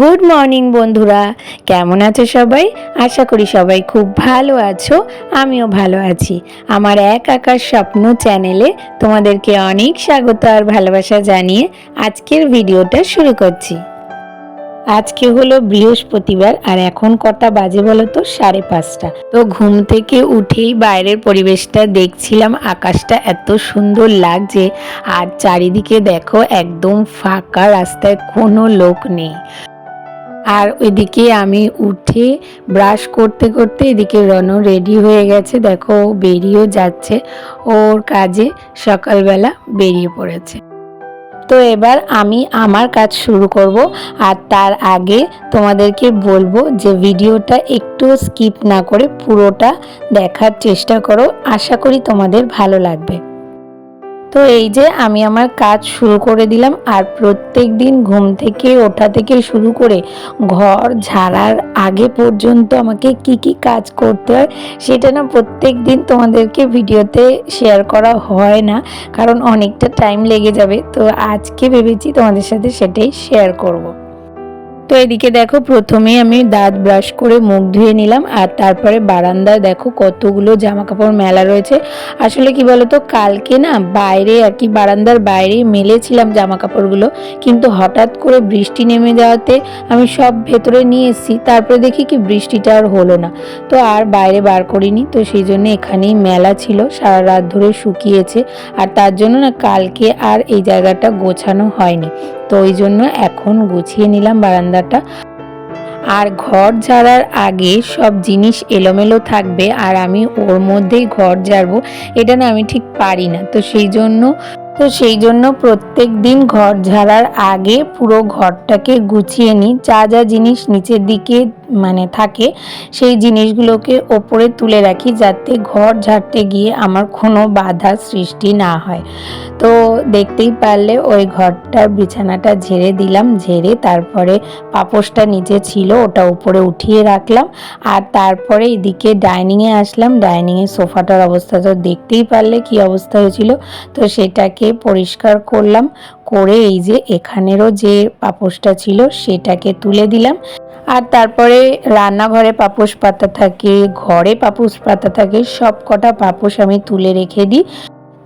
Good morning বন্ধুরা, কেমন আছো সবাই? আশা করি সবাই খুব ভালো আছো। আমিও ভালো আছি। আমার এক আকাশ স্বপ্ন চ্যানেলে তোমাদেরকে অনেক স্বাগত আর ভালোবাসা জানিয়ে আজকের ভিডিওটা শুরু করছি। আজকে হলো বৃহস্পতিবার আর এখন কটা বাজে বলো তো? 5:30। তো ঘুম থেকে উঠেই বাইরের পরিবেশটা দেখছিলাম, আকাশটা এত সুন্দর লাগছে আর চারিদিকে দেখো একদম ফাঁকা, রাস্তায় কোনো লোক নেই। আর ওইদিকে আমি উঠে ব্রাশ করতে করতে এদিকে রনও রেডি হয়ে গেছে, দেখো বেরিয়েও যাচ্ছে ওর কাজে, সকালবেলা বেরিয়ে পড়েছে। তো এবার আমি আমার কাজ শুরু করব, আর তার আগে তোমাদেরকে বলবো যে ভিডিওটা একটু স্কিপ না করে পুরোটা দেখার চেষ্টা করো, আশা করি তোমাদের ভালো লাগবে। তো এই যে আমি আমার কাজ শুরু করে দিলাম, আর প্রত্যেক দিন ঘুম থেকে ওঠা থেকে শুরু করে ঘর ঝাড়ার আগে পর্যন্ত আমাকে কি কি কাজ করতে হয় সেটা না প্রত্যেক দিন তোমাদেরকে ভিডিওতে শেয়ার করা হয় না, কারণ অনেকটা টাইম লেগে যাবে। তো আজকে ভেবেছি তোমাদের সাথে সেটাই শেয়ার করব। তো এদিকে দেখো প্রথমে আমি দাঁত ব্রাশ করে মুখ ধুয়ে নিলাম, আর তারপরে বারান্দায় দেখো কতগুলো জামা কাপড় মেলা রয়েছে। আসলে কি বলতো, কালকে না বাইরে আর কি বারান্দার বাইরে মেলেছিলাম জামা কাপড়গুলো, কিন্তু হঠাৎ করে বৃষ্টি নেমে যাওয়াতে আমি সব ভেতরে নিয়ে এসেছি, তারপরে দেখি কি বৃষ্টিটা আর হলো না, তো আর বাইরে বার করিনি। তো সেই জন্য এখানেই মেলা ছিল, সারা রাত ধরে শুকিয়েছে, আর তার জন্য না কালকে আর এই জায়গাটা গোছানো হয়নি। তো ওই জন্য এখন গুছিয়ে নিলাম বারান্দাটা। আর ঘর ঝাড়ার আগে সব জিনিস এলোমেলো থাকবে আর আমি ওর মধ্যেই ঘর ঝাড়বো, এটা না আমি ঠিক পারি না। তো সেই জন্য প্রত্যেক দিন ঘর ঝাড়ার আগে পুরো ঘরটাকে গুছিয়ে নিই, যা যা জিনিস নিচের দিকে থাকে সেই জিনিসগুলোকে ওপরে তুলে রাখি, যাতে ঘর ঝাড়তে গিয়ে আমার কোনো বাধা সৃষ্টি না হয়। তো দেখতেই পারলে ওই ঘরটার বিছানাটা ঝেড়ে দিলাম, ঝেড়ে তারপরে পাপোশটা নিচে ছিল ওটা উপরে উঠিয়ে রাখলাম, আর তারপরে এদিকে ডাইনিংয়ে আসলাম। ডাইনিংয়ের সোফাটার অবস্থা তো দেখতেই পারলে কি অবস্থা হয়েছিল, তো সেটাকে পরিষ্কার করলাম, করে এই যে এখানেরও যে পাপোশটা ছিল সেটাকে তুলে দিলাম। আর তারপরে রান্নাঘরে পাপোশ পাতা থাকে, ঘরে পাপোশ পাতা থাকে, সব কটা পাপোশ আমি তুলে রেখে দিই।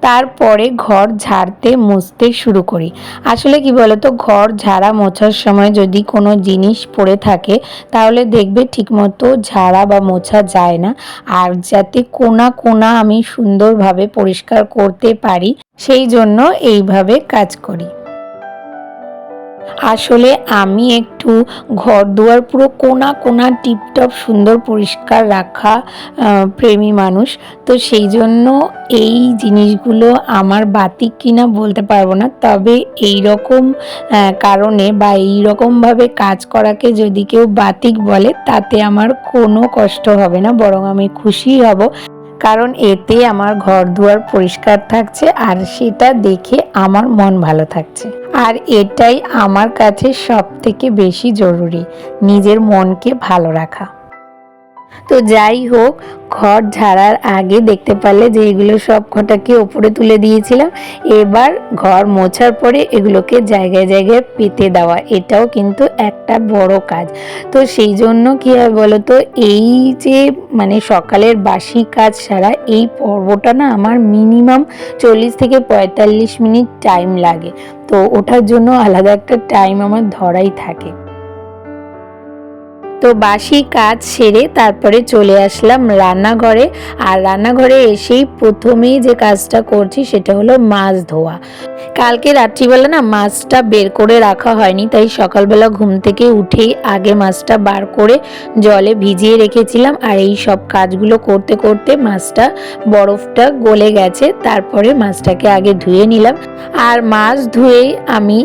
তারপরে ঘর ঝাড়তে মুছতে শুরু করি। আসলে কি বলতো, ঘর ঝাড়া মোছার সময় যদি কোনো জিনিস পড়ে থাকে তাহলে দেখবে ঠিকমতো ঝাড়া বা মোছা যায় না, আর যাতে কোনা কোনা আমি সুন্দরভাবে পরিষ্কার করতে পারি সেই জন্য এইভাবে কাজ করি। আসলে আমি একটু ঘর দুয়ার পুরো কোনা কোনা টিপটপ সুন্দর পরিষ্কার রাখা প্রেমী মানুষ, তো সেই জন্য এই জিনিসগুলো আমার বাতিক কিনা বলতে পারবো না, তবে এই রকম কারণে বা এই রকমভাবে কাজ করাকে যদি কেউ বাতিক বলে তাতে আমার কোনো কষ্ট হবে না, বরং আমি খুশি হব, কারণ এতে আমার ঘর দুয়ার পরিষ্কার থাকছে আর সেটা দেখে আমার মন ভালো থাকছে। আর এটাই আমার কাছে সবথেকে বেশি জরুরি, নিজের মনকে ভালো রাখা। তো যাই হোক, ঘর ঝাড়ার আগে দেখতে পারলে যে এগুলো সব কটাকে ওপরে তুলে দিয়েছিলাম, এবার ঘর মোছার পরে এগুলোকে জায়গায় জায়গায় পেতে দেওয়া, এটাও কিন্তু একটা বড় কাজ। তো সেই জন্য কী হয় বলো তো, এই যে সকালের বাসি কাজ সারা এই পর্বটা না আমার মিনিমাম 40 থেকে 45 মিনিট টাইম লাগে, তো ওঠার জন্য আলাদা একটা টাইম আমার ধরাই থাকে। তো বাসি কাজ সেরে তারপরে চলে আসলাম রান্নাঘরে, আর রান্নাঘরে এসেই প্রথমেই যে কাজটা করছি সেটা হলো মাছ ধোয়া। কালকে রাত্রিবেলা না মাছটা বের করে রাখা হয়নি, তাই সকালবেলা ঘুম থেকে উঠেই আগে মাছটা বার করে জলে ভিজিয়ে রেখেছিলাম, আর এই সব কাজগুলো করতে করতে মাছটা বরফটা গলে গেছে, তারপরে মাছটাকে আগে ধুয়ে নিলাম। আর মাছ ধুয়েই আমি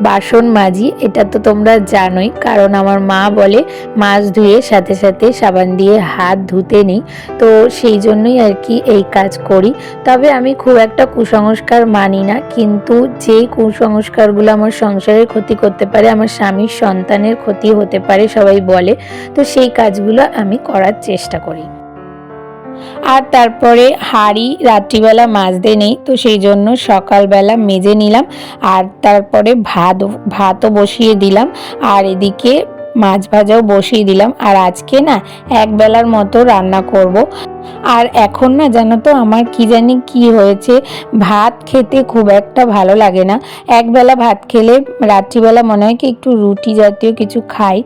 বাসন মাজি, এটা তো তোমরা জানোই, কারণ আমার মা বলে মাছ ধুয়ে সাথে সাথে সাবান দিয়ে হাত ধুতে নেই, তো সেই জন্যই আর কি এই কাজ করি। তবে আমি খুব একটা কুসংস্কার মানি না, কিন্তু যেই কুসংস্কারগুলো আমার সংসারের ক্ষতি করতে পারে, আমার স্বামীর সন্তানের ক্ষতি হতে পারে সবাই বলে, তো সেই কাজগুলো আমি করার চেষ্টা করি। আর তারপরে হাঁড়ি রাত্রিবেলা মাজতে নেই, তো সেই জন্য সকালবেলা মেজে নিলাম, আর তারপরে ভাতও বসিয়ে দিলাম। আর এদিকে মাছ ভাজাও বসিয়ে দিলাম। আর আজকে না একবেলার মতো রান্না করব। আর এখন না জানো তো আমার কি জানি কি হয়েছে, ভাত খেতে খুব একটা ভালো লাগে না। একবেলা ভাত খেলে রাত্রিবেলা মনে হয় কি একটু রুটি জাতীয় কিছু খাই।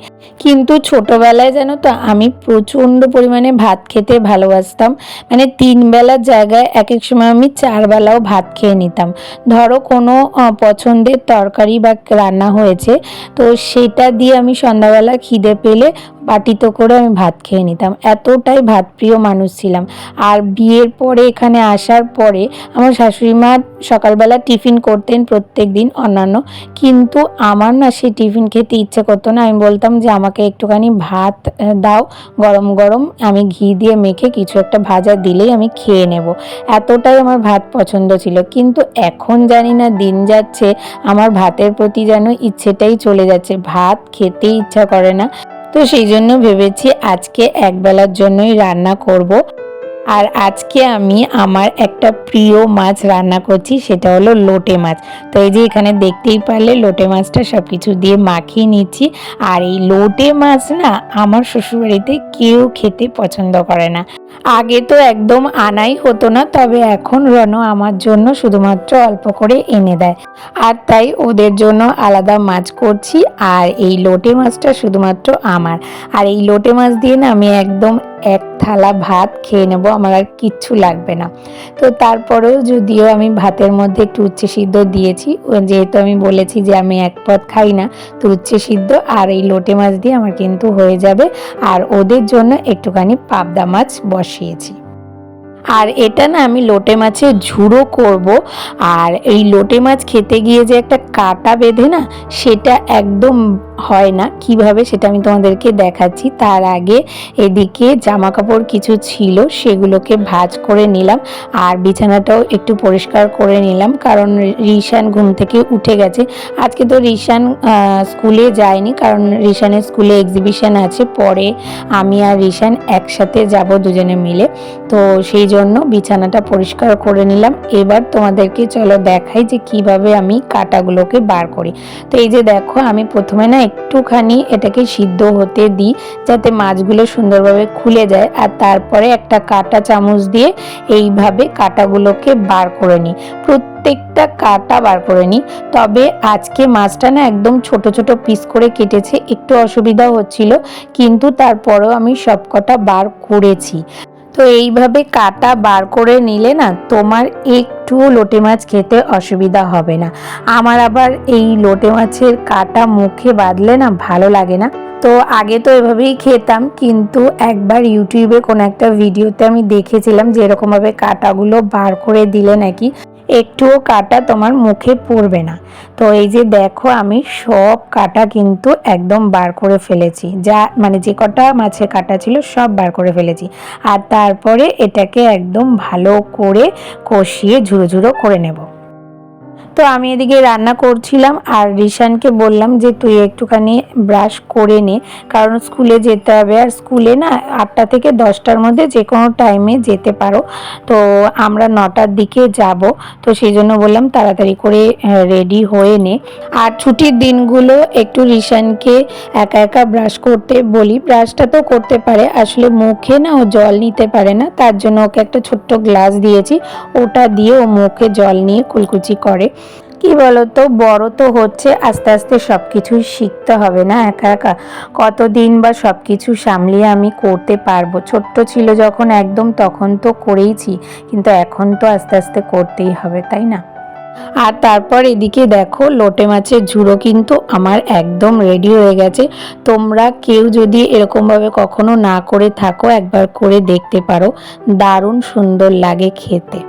কিন্তু ছোটবেলায় জানো তো আমি প্রচণ্ড পরিমাণে ভাত খেতে ভালোবাসতাম। মানে 3 বেলার জায়গায় এক এক সময় আমি 4 বেলাও ভাত খেয়ে নিতাম। ধরো কোনো পছন্দের তরকারি বা রান্না হয়েছে, তো সেটা দিয়ে আমি সন্ধ্যাবেলা খিদে পেলে বাটিতে করে আমি ভাত খেয়ে নিতাম। এতটাই ভাতপ্রিয় মানুষ ছিলাম। আর বিয়ের পরে এখানে আসার পরে আমার শাশুড়ি মা সকালবেলা টিফিন করতেন প্রত্যেক দিন অন্যান্য, কিন্তু আমার না সেই টিফিন খেতে ইচ্ছে করতো না। আমি বলতাম যে আমাকে একটুখানি ভাত দাও গরম গরম, আমি ঘি দিয়ে মেখে কিছু একটা ভাজা দিলেই আমি খেয়ে নেব। এতটাই আমার ভাত পছন্দ ছিল। কিন্তু এখন জানি না দিন যাচ্ছে আমার ভাতের প্রতি যেন ইচ্ছেটাই চলে যাচ্ছে, ভাত খেতেই ইচ্ছা করে না। তো সেই জন্য ভেবেছি আজকে একবেলার জন্যই রান্না করব। আর আজকে আমি আমার একটা প্রিয় মাছ রান্না করছি, সেটা হলো লোটে মাছ। তো এই যে এখানে দেখতেই পারলে লোটে মাছটা সব কিছু দিয়ে মাখিয়ে নিচ্ছি। আর এই লোটে মাছ না আমার শ্বশুরবাড়িতে কেউ খেতে পছন্দ করে না। আগে তো একদম আনাই হতো না, তবে এখন রণ আমার জন্য শুধুমাত্র অল্প করে এনে দেয়। আর তাই ওদের জন্য আলাদা মাছ করছি। আর এই লোটে মাছটা শুধুমাত্র আমার। আর এই লোটে মাছ দিয়ে না আমি একদম এক থালা ভাত খেয়ে নেব, আমার আর কিচ্ছু লাগবে না। তো তারপরেও যদিও আমি ভাতের মধ্যে একটু উচ্ছে সিদ্ধ দিয়েছি, যেহেতু আমি বলেছি যে আমি এক পদ খাই না, তো উচ্ছে সিদ্ধ আর এই লোটে মাছ দিয়ে আমার কিন্তু হয়ে যাবে। আর ওদের জন্য একটুখানি পাবদা মাছ বসিয়েছি। আর এটা না আমি লোটে মাছের ঝুড়ো করব। আর এই লোটে মাছ খেতে গিয়ে যে একটা কাঁটা বেঁধে না, সেটা একদম হয় না। কিভাবে সেটা আমি তোমাদেরকে দেখাচ্ছি। তার আগে এদিকে জামা কাপড় কিছু ছিল সেগুলোকে ভাঁজ করে নিলাম। আর বিছানাটাও একটু পরিষ্কার করে নিলাম, কারণ রিশান ঘুম থেকে উঠে গেছে। আজকে তো রিশান স্কুলে যায়নি, কারণ রিশানের স্কুলে এক্সিবিশন আছে, পরে আমি আর রিশান একসাথে যাব দুজনে মিলে। তো সেই জন্য বিছানাটা পরিষ্কার করে নিলাম। এবার তোমাদেরকে চলো দেখাই যে কিভাবে আমি কাঁটাগুলোকে বার করি। তো এই যে দেখো, আমি প্রথমে না একটুখানি এটাকে সিদ্ধ হতে দিই যাতে মাছগুলো সুন্দরভাবে খুলে যায়। আর তারপরে একটা কাঁটা চামচ দিয়ে এইভাবে কাঁটাগুলোকে বার করে নিই, প্রত্যেকটা কাঁটা বার করে নিই। তবে আজকে মাছটা না একদম ছোট ছোট পিস করে কেটেছে, একটু অসুবিধা হচ্ছিল, কিন্তু তারপরেও আমি সবকটা বার করেছি। তো এইভাবে কাঁটা বার করে নিলে না তোমার একটু লোটে মাছ খেতে অসুবিধা হবে না। আমার আবার এই লোটে মাছের কাঁটা মুখে বাঁধলে না ভালো লাগে না। তো আগে তো এভাবেই খেতাম, কিন্তু একবার ইউটিউবে কোনো একটা ভিডিওতে আমি দেখেছিলাম যে এরকমভাবে কাঁটাগুলো বার করে দিলে নাকি একটুও কাঁটা তোমার মুখে পড়বে না। তো এই যে দেখো আমি সব কাঁটা কিন্তু একদম বার করে ফেলেছি, যা মানে যে কটা মাছের কাঁটা ছিল সব বার করে ফেলেছি। আর তারপরে এটাকে একদম ভালো করে কষিয়ে ঝুড়ো ঝুড়ো করে নেব। তো আমি এদিকে রান্না করছিলাম আর রিশানকে বললাম যে তুই একটুখানি ব্রাশ করে নে, কারণ স্কুলে যেতে হবে। আর স্কুলে না 8টা থেকে 10টার মধ্যে যে কোনো টাইমে যেতে পারো। তো আমরা 9টার দিকে যাব, তো সেই জন্য বললাম তাড়াতাড়ি করে রেডি হয়ে নে। আর ছুটির দিনগুলো একটু রিশানকে একা একা ব্রাশ করতে বলি। ব্রাশটা তো করতে পারে, আসলে মুখে না ও জল নিতে পারে না, তার জন্য ওকে একটা ছোট্ট গ্লাস দিয়েছি, ওটা দিয়ে ও মুখে জল নিয়ে কুলকুচি করে। কি বলতো, বড় তো হচ্ছে, আস্তে আস্তে সব কিছুই শিখতে হবে না একা একা। কতদিন বা সব কিছু সামলিয়ে আমি করতে পারবো। ছোট্ট ছিল যখন একদম, তখন তো করেইছি, কিন্তু এখন তো আস্তে আস্তে করতেই হবে, তাই না? আর তারপর এদিকে দেখো লোটে মাছের ঝুড়ো কিন্তু আমার একদম রেডি হয়ে গেছে। তোমরা কেউ যদি এরকমভাবে কখনো না করে থাকো, একবার করে দেখতে পারো, দারুণ সুন্দর লাগে খেতে।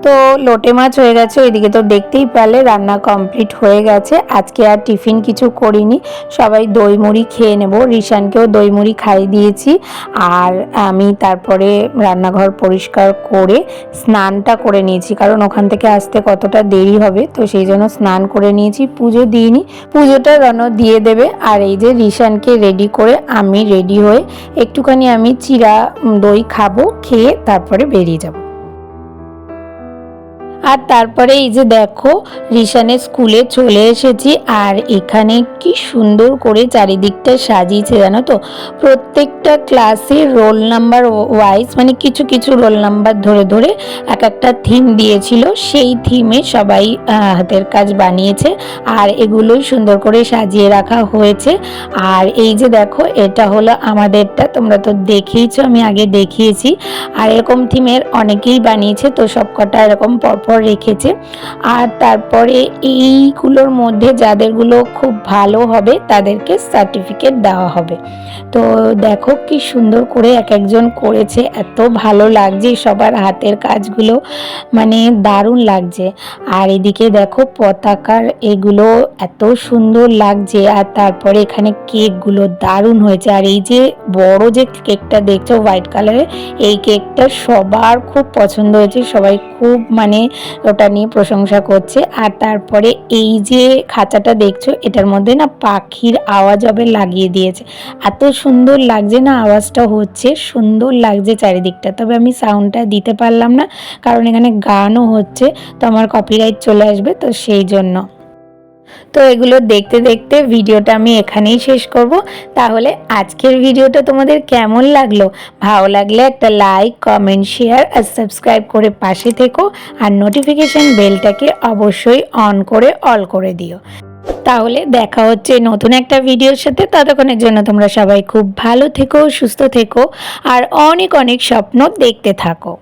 তো লোটে মাছ হয়ে গেছে, ওইদিকে তো দেখতেই পেলে রান্না কমপ্লিট হয়ে গেছে। আজকে আর টিফিন কিছু করিনি, সবাই দই মুড়ি খেয়ে নেব। রিশানকেও দই মুড়ি খাইয়ে দিয়েছি। আর আমি তারপরে রান্নাঘর পরিষ্কার করে স্নানটা করে নিয়েছি, কারণ ওখান থেকে আসতে কতটা দেরি হবে, তো সেই জন্য স্নান করে নিয়েছি। পুজো দিইনি, পুজোটা রণ দিয়ে দেবে। আর এই যে রিশানকে রেডি করে আমি রেডি হয়ে একটুখানি আমি চিড়া দই খাবো, খেয়ে তারপরে বেরিয়ে যাব। আর তারপরে এই যে দেখো রিশানের স্কুলে চলে এসেছি। আর এখানে কি সুন্দর করে চারিদিকটা সাজিয়েছে জানো তো, প্রত্যেকটা ক্লাসের রোল নাম্বার ওয়াইজ, মানে কিছু কিছু রোল নাম্বার ধরে ধরে এক একটা থিম দিয়েছিল, সেই থিমে সবাই হাতের কাজ বানিয়েছে আর এগুলোই সুন্দর করে সাজিয়ে রাখা হয়েছে। আর এই যে দেখো এটা হলো আমাদেরটা, তোমরা তো দেখেইছো, আমি আগে দেখিয়েছি। আর এরকম থিমের অনেকেই বানিয়েছে, তো সবকটা এরকম পরপর রেখেছে। আর তারপরে এইগুলোর মধ্যে যাদেরগুলো খুব ভালো হবে তাদেরকে সার্টিফিকেট দেওয়া হবে। তো দেখো কি সুন্দর করে এক একজন করেছে, এত ভালো লাগছে সবার হাতের কাজগুলো, মানে দারুণ লাগছে। আর এদিকে দেখো পতাকার এগুলো এত সুন্দর লাগছে। আর তারপরে এখানে কেকগুলো দারুণ হয়েছে। আর এই যে বড় যে কেকটা দেখছো হোয়াইট কালারের, এই কেকটা সবার খুব পছন্দ হয়েছে, সবাই খুব মানে ওটা নিয়ে প্রশংসা করছে। আর তারপরে এই যে খাঁচাটা দেখছো, এটার মধ্যে না পাখির আওয়াজ হবে লাগিয়ে দিয়েছে, এত সুন্দর লাগছে না, আওয়াজটা হচ্ছে সুন্দর লাগছে চারিদিকটা। তবে আমি সাউন্ডটা দিতে পারলাম না, কারণ এখানে গানও হচ্ছে, তো আমার কপিরাইট চলে আসবে, তো সেই জন্য। তো এগুলো দেখতে দেখতে ভিডিওটা আমি এখানেই শেষ করব। তাহলে আজকের ভিডিওটা তোমাদের কেমন লাগলো? ভালো লাগলে একটা লাইক, কমেন্ট, শেয়ার আর সাবস্ক্রাইব করে পাশে থেকো। আর নোটিফিকেশন বেলটাকে অবশ্যই অন করে অল করে দিও। তাহলে দেখা হচ্ছে নতুন একটা ভিডিওর সাথে। ততক্ষণের জন্য তোমরা সবাই খুব ভালো থেকো, সুস্থ থেকো আর অনেক অনেক স্বপ্ন দেখতে থাকো।